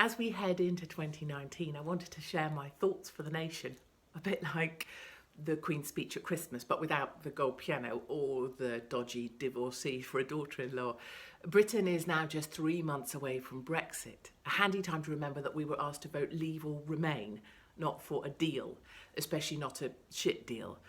As we head into 2019, I wanted to share my thoughts for the nation, a bit like the Queen's speech at Christmas, but without the gold piano or the dodgy divorcee for a daughter-in-law. Britain is now just 3 months away from Brexit, a handy time to remember that we were asked to vote leave or remain, not for a deal, especially not a shit deal.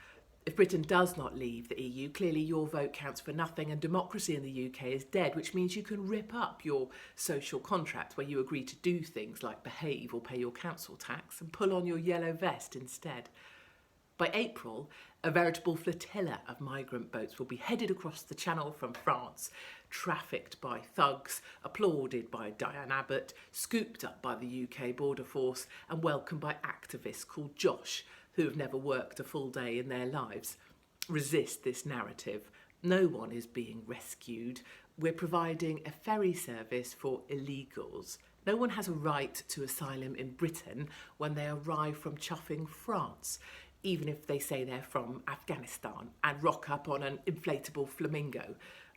If Britain does not leave the EU, clearly your vote counts for nothing and democracy in the UK is dead, which means you can rip up your social contract where you agree to do things like behave or pay your council tax and pull on your yellow vest instead. By April, a veritable flotilla of migrant boats will be headed across the Channel from France, trafficked by thugs, applauded by Diane Abbott, scooped up by the UK Border Force and welcomed by activists called Josh, who have never worked a full day in their lives. Resist this narrative. No one is being rescued. We're providing a ferry service for illegals. No one has a right to asylum in Britain when they arrive from chuffing France, even if they say they're from Afghanistan and rock up on an inflatable flamingo.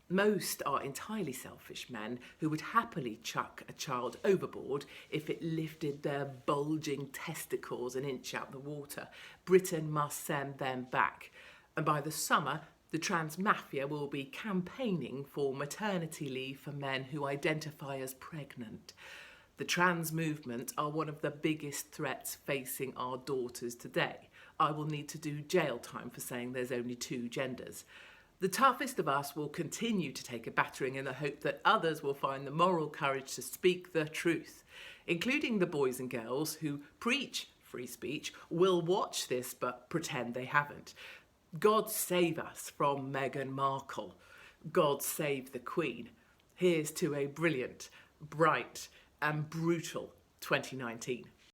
Most are entirely selfish men who would happily chuck a child overboard if it lifted their bulging testicles an inch out the water. Britain must send them back. And by the summer, the trans mafia will be campaigning for maternity leave for men who identify as pregnant. The trans movement are one of the biggest threats facing our daughters today. I will need to do jail time for saying there's only two genders. The toughest of us will continue to take a battering in the hope that others will find the moral courage to speak the truth, including the boys and girls who preach free speech, will watch this but pretend they haven't. God save us from Meghan Markle. God save the Queen. Here's to a brilliant, bright and brutal 2019.